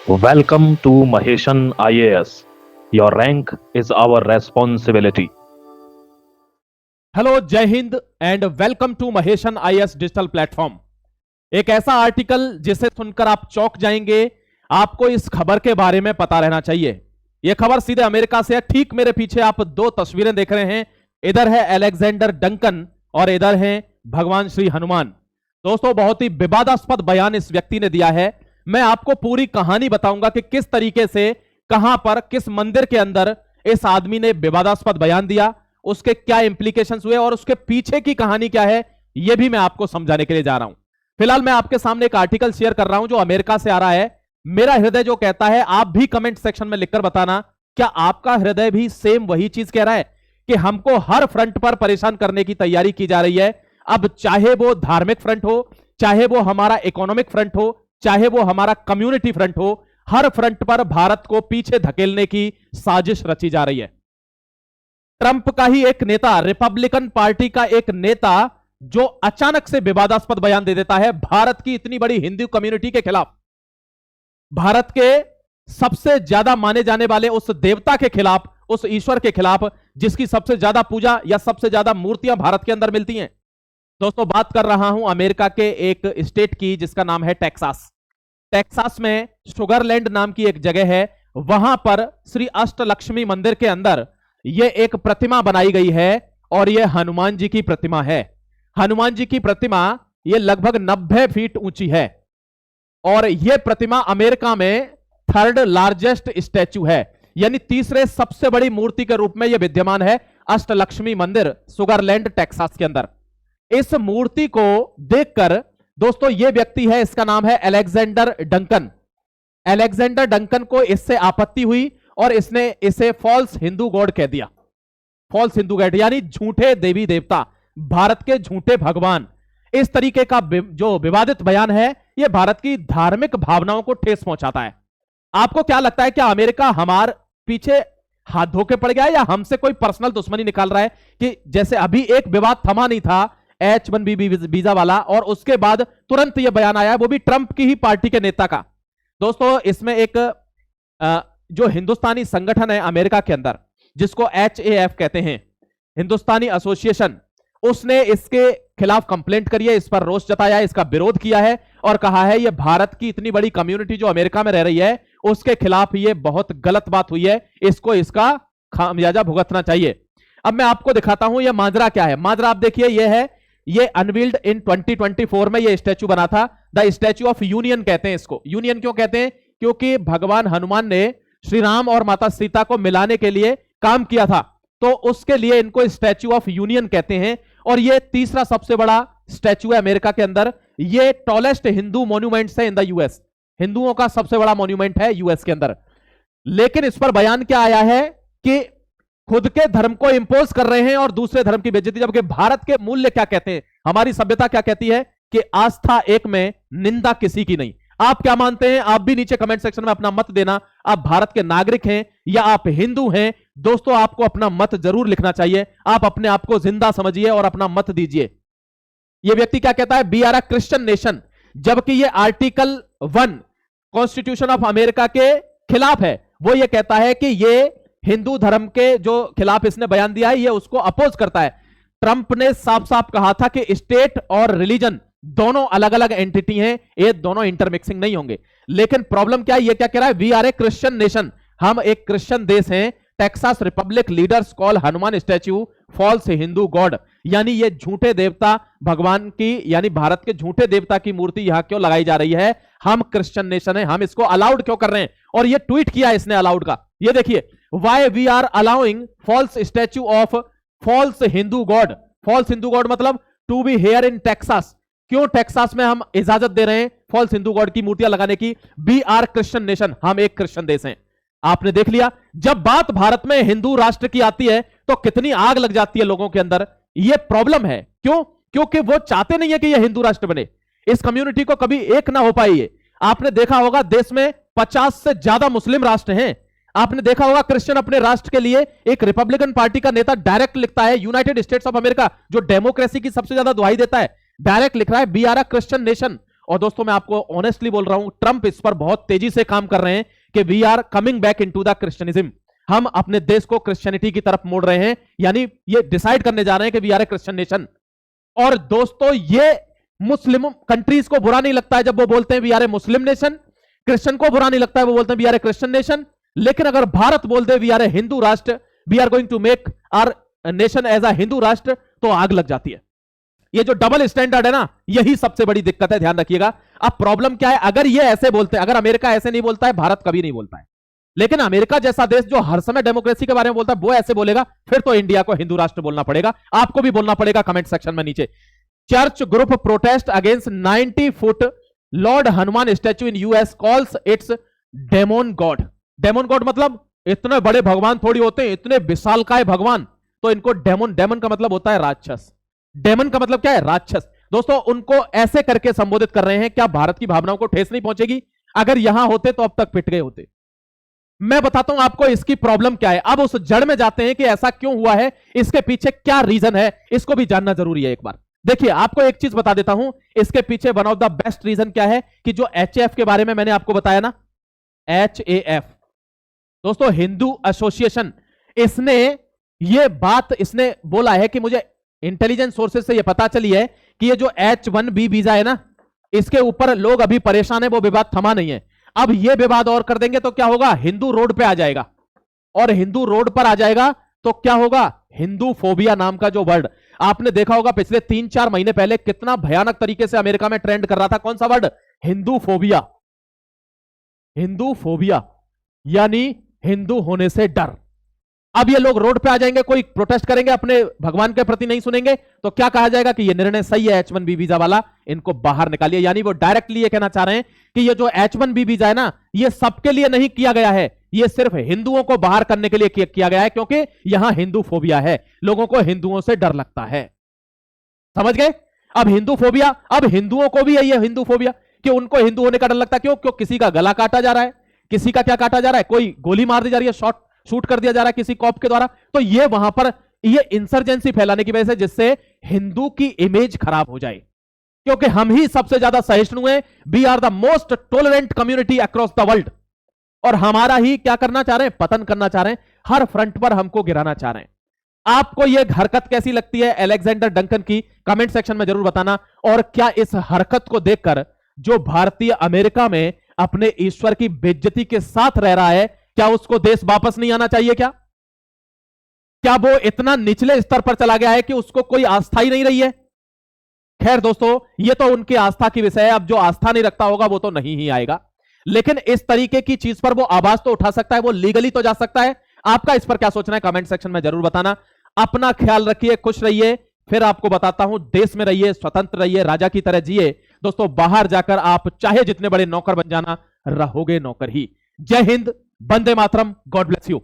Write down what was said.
Welcome to Maheshan IAS. Your rank is our responsibility. Hello, जय हिंद and welcome to Maheshan IAS digital platform. एक ऐसा article जिसे सुनकर आप चौंक जाएंगे। आपको इस खबर के बारे में पता रहना चाहिए। यह खबर सीधे अमेरिका से है। ठीक मेरे पीछे आप दो तस्वीरें देख रहे हैं। इधर है अलेक्जेंडर डंकन और इधर है भगवान श्री हनुमान। दोस्तों, बहुत ही विवादास्पद बयान इस व्यक्ति ने दिया है। मैं आपको पूरी कहानी बताऊंगा कि किस तरीके से, कहां पर, किस मंदिर के अंदर इस आदमी ने विवादास्पद बयान दिया, उसके क्या इंप्लीकेशंस हुए और उसके पीछे की कहानी क्या है, यह भी मैं आपको समझाने के लिए जा रहा हूं। फिलहाल मैं आपके सामने एक आर्टिकल शेयर कर रहा हूं जो अमेरिका से आ रहा है। मेरा हृदय जो कहता है, आप भी कमेंट सेक्शन में लिखकर बताना, क्या आपका हृदय भी सेम वही चीज कह रहा है कि हमको हर फ्रंट पर परेशान करने की तैयारी की जा रही है। अब चाहे वो धार्मिक फ्रंट हो, चाहे वो हमारा इकोनॉमिक फ्रंट हो, चाहे वो हमारा कम्युनिटी फ्रंट हो, हर फ्रंट पर भारत को पीछे धकेलने की साजिश रची जा रही है। ट्रंप का ही एक नेता, रिपब्लिकन पार्टी का एक नेता, जो अचानक से विवादास्पद बयान दे देता है भारत की इतनी बड़ी हिंदू कम्युनिटी के खिलाफ, भारत के सबसे ज्यादा माने जाने वाले उस देवता के खिलाफ, उस ईश्वर के खिलाफ जिसकी सबसे ज्यादा पूजा या सबसे ज्यादा मूर्तियां भारत के अंदर मिलती हैं। दोस्तों, बात कर रहा हूं अमेरिका के एक स्टेट की जिसका नाम है टेक्सास। टेक्सास में शुगरलैंड नाम की एक जगह है। वहां पर श्री अष्टलक्ष्मी मंदिर के अंदर यह एक प्रतिमा बनाई गई है और यह हनुमान जी की प्रतिमा है। हनुमान जी की प्रतिमा यह लगभग 90 फीट ऊंची है और यह प्रतिमा अमेरिका में थर्ड लार्जेस्ट स्टैच्यू है, यानी तीसरे सबसे बड़ी मूर्ति के रूप में यह विद्यमान है अष्टलक्ष्मी मंदिर शुगरलैंड टेक्सास के अंदर। इस मूर्ति को देखकर दोस्तों, यह व्यक्ति है, इसका नाम है अलेक्जेंडर डंकन। अलेक्जेंडर डंकन को इससे आपत्ति हुई और इसने इसे फॉल्स हिंदू गॉड कह दिया। फॉल्स हिंदू गॉड यानी झूठे देवी देवता, भारत के झूठे भगवान। इस तरीके का जो विवादित बयान है, यह भारत की धार्मिक भावनाओं को ठेस पहुंचाता है। आपको क्या लगता है, क्या अमेरिका हमारे पीछे हाथ धोके पड़ गया है या हमसे कोई पर्सनल दुश्मनी निकाल रहा है? कि जैसे अभी एक विवाद थमा नहीं था H1B वीजा वाला, और उसके बाद तुरंत यह बयान आया, वो भी ट्रंप की ही पार्टी के नेता का। दोस्तों, इसमें एक जो हिंदुस्तानी संगठन है अमेरिका के अंदर, जिसको HAF कहते हैं, हिंदुस्तानी एसोसिएशन, उसने इसके खिलाफ कंप्लेंट करी है, इस पर रोष जताया, इसका विरोध किया है और कहा है यह भारत की इतनी बड़ी कम्युनिटी जो अमेरिका में रह रही है उसके खिलाफ यह बहुत गलत बात हुई है, इसको इसका खामियाजा भुगतना चाहिए। अब मैं आपको दिखाता हूं यह माजरा क्या है। माजरा आप देखिए, यह है, ये अनवील्ड इन 2024 में ये स्टैच्यू बना था। द स्टैच्यू ऑफ यूनियन कहते हैं इसको। यूनियन क्यों कहते हैं? क्योंकि भगवान हनुमान ने श्री राम और माता सीता को मिलाने के लिए काम किया था, तो उसके लिए इनको स्टैच्यू ऑफ यूनियन कहते हैं। और ये तीसरा सबसे बड़ा स्टैच्यू है अमेरिका के अंदर। ये टॉलेस्ट हिंदू मॉन्यूमेंट्स है इन द यूएस। हिंदुओं का सबसे बड़ा मॉन्यूमेंट है यूएस के अंदर। लेकिन इस पर बयान क्या आया है कि खुद के धर्म को इंपोज कर रहे हैं और दूसरे धर्म की बेइज्जती। जबकि भारत के मूल्य क्या कहते हैं, हमारी सभ्यता क्या कहती है कि आस्था एक में, निंदा किसी की नहीं। आप क्या मानते हैं? आप भी नीचे कमेंट सेक्शन में अपना मत देना। आप भारत के नागरिक हैं या आप हिंदू हैं? दोस्तों, आपको अपना मत जरूर लिखना चाहिए। आप अपने आप को जिंदा समझिए और अपना मत दीजिए। यह व्यक्ति क्या कहता है? We are a Christian nation, जबकि यह आर्टिकल 1 कॉन्स्टिट्यूशन ऑफ अमेरिका के खिलाफ है। वो यह कहता है कि यह हिंदू धर्म के जो खिलाफ इसने बयान दिया है, यह उसको अपोज करता है। ट्रंप ने साफ साफ कहा था कि स्टेट और रिलीजन दोनों अलग अलग एंटिटी हैं, ये दोनों इंटरमिक्सिंग नहीं होंगे। लेकिन प्रॉब्लम क्या है? ये क्या कह रहा है? We are a Christian nation, हम एक क्रिश्चियन देश हैं। Texas Republic leaders call Hanuman statue false Hindu god, यानी ये झूठे देवता भगवान की, यानी भारत के झूठे देवता की मूर्ति यहां क्यों लगाई जा रही है? हम क्रिश्चियन नेशन है, हम इसको अलाउड क्यों कर रहे हैं? और ये ट्वीट किया इसने अलाउड का। ये देखिए, why we are allowing false statue of false Hindu god. False Hindu god मतलब to be here in Texas. क्यों टेक्सास में हम इजाजत दे रहे हैं फॉल्स हिंदू गॉड की मूर्तियां लगाने की? बी आर क्रिश्चियन नेशन, हम एक क्रिश्चियन देश हैं। आपने देख लिया, जब बात भारत में हिंदू राष्ट्र की आती है तो कितनी आग लग जाती है लोगों के अंदर। यह प्रॉब्लम है। क्यों? क्योंकि वो चाहते नहीं है कि यह हिंदू राष्ट्र बने। इस कम्युनिटी को कभी एक ना हो पाई। आपने देखा होगा देश में 50 से ज्यादा मुस्लिम राष्ट्र हैं। आपने देखा होगा क्रिश्चियन अपने राष्ट्र के लिए, एक रिपब्लिकन पार्टी का नेता डायरेक्ट लिखता है, यूनाइटेड स्टेट्स ऑफ अमेरिका जो डेमोक्रेसी की सबसे ज्यादा दुहाई देता है, डायरेक्ट लिख रहा है we are a Christian nation. और दोस्तों मैं आपको ऑनेस्टली बोल रहा हूं, ट्रंप इस पर बहुत तेजी से काम कर रहे हैं कि we are coming back into the क्रिश्चियनिज्म। हम अपने देश को क्रिश्चियनिटी की तरफ मोड़ रहे हैं, यानी ये डिसाइड करने जा रहे हैं कि we are a Christian nation. और दोस्तों ये मुस्लिम कंट्रीज को बुरा नहीं लगता है जब वो बोलते हैं we are a Muslim nation, Christian को बुरा नहीं लगता है वो बोलते हैं we are a Christian nation. लेकिन अगर भारत बोल दे we are a Hindu rashtra, we are going to make our nation as a Hindu rashtra, तो आग लग जाती है। ये जो डबल स्टैंडर्ड है ना, यही सबसे बड़ी दिक्कत है, ध्यान रखिएगा। अब प्रॉब्लम क्या है, अगर ये ऐसे बोलते हैं, अगर अमेरिका ऐसे नहीं बोलता है, भारत कभी नहीं बोलता है, लेकिन अमेरिका जैसा देश जो हर समय डेमोक्रेसी के बारे में बोलता है वो ऐसे बोलेगा, फिर तो इंडिया को हिंदू राष्ट्र बोलना पड़ेगा। आपको भी बोलना पड़ेगा कमेंट सेक्शन में नीचे। Church group protest against 90 foot Lord Hanuman statue in US calls it's demon God. Demon God मतलब इतने बड़े भगवान थोड़ी होते हैं, इतने विशालकाय भगवान, तो इनको डेमोन, डेमन का मतलब होता है राक्षस। डेमन का मतलब क्या है, राक्षस। दोस्तों उनको ऐसे करके संबोधित कर रहे हैं, क्या भारत की भावनाओं को ठेस नहीं पहुंचेगी? अगर यहां होते तो अब तक पिट गए होते। मैं बताता हूं आपको इसकी प्रॉब्लम क्या है। अब उस जड़ में जाते हैं कि ऐसा क्यों हुआ है, इसके पीछे क्या रीजन है, इसको भी जानना जरूरी है। एक बार देखिए, आपको एक चीज बता देता हूं, इसके पीछे one of the best reason क्या है कि जो HAF के बारे में मैंने आपको बताया ना, HAF दोस्तों हिंदू एसोसिएशन, इसने ये बात इसने बोला है कि मुझे इंटेलिजेंस सोर्सेज से ये पता चली है कि ये जो H1B वीजा है ना, इसके ऊपर लोग अभी परेशान है, वो विवाद थमा नहीं है। अब ये विवाद और कर देंगे तो क्या होगा, हिंदू रोड पे आ जाएगा, और हिंदू रोड पर आ जाएगा तो क्या होगा, हिंदू फोबिया नाम का जो वर्ड आपने देखा होगा पिछले 3-4 महीने पहले कितना भयानक तरीके से अमेरिका में ट्रेंड कर रहा था। कौन सा word, Hindu phobia. Hindu phobia यानी हिंदू होने से डर। अब ये लोग रोड पे आ जाएंगे, कोई प्रोटेस्ट करेंगे, अपने भगवान के प्रति नहीं सुनेंगे, तो क्या कहा जाएगा कि ये निर्णय सही है H1B वीजा वाला, इनको बाहर निकालिए। यानी वो डायरेक्टली ये कहना चाह रहे हैं कि ये जो H1B वीजा है ना, ये सबके लिए नहीं किया गया है, ये सिर्फ हिंदुओं को बाहर करने के लिए किया गया है, क्योंकि यहां हिंदू फोबिया है, लोगों को हिंदुओं से डर लगता है। समझ गए? अब हिंदू फोबिया, अब हिंदुओं को भी है ये हिंदू फोबिया कि उनको हिंदू होने का डर लगता है। क्यों? किसी का गला काटा जा रहा है, किसी का क्या काटा जा रहा है, कोई गोली मार दी जा रही है, शूट कर दिया जा रहा है किसी कॉप के द्वारा, तो ये वहां पर ये इंसर्जेंसी फैलाने की वजह से, जिससे हिंदू की इमेज खराब हो जाए, क्योंकि हम ही सबसे ज्यादा सहिष्णु हैं। We are the most tolerant community across the world, और हमारा ही क्या करना चाह रहे हैं, पतन करना चाह रहे हैं, हर फ्रंट पर हमको गिराना चाह रहे हैं। आपको यह हरकत कैसी लगती है अलेक्जेंडर डंकन की, कमेंट सेक्शन में जरूर बताना। और क्या इस हरकत को देखकर जो भारतीय अमेरिका में अपने ईश्वर की बेइज्जती के साथ रह रहा है, क्या उसको देश वापस नहीं आना चाहिए? क्या वो इतना निचले स्तर पर चला गया है कि उसको कोई आस्था ही नहीं रही है? खैर दोस्तों, ये तो उनकी आस्था की विषय है, अब जो आस्था नहीं रखता होगा वो तो नहीं ही आएगा, लेकिन इस तरीके की चीज पर वो आवाज तो उठा सकता है, वो लीगली तो जा सकता है। आपका इस पर क्या सोचना है कमेंट सेक्शन में जरूर बताना। अपना ख्याल रखिए, खुश रहिए, फिर आपको बताता हूं, देश में रहिए, स्वतंत्र रहिए, राजा की तरह जिए। दोस्तों बाहर जाकर आप चाहे जितने बड़े नौकर बन जाना, रहोगे नौकर ही। जय Hind, Vande Mataram, God bless you.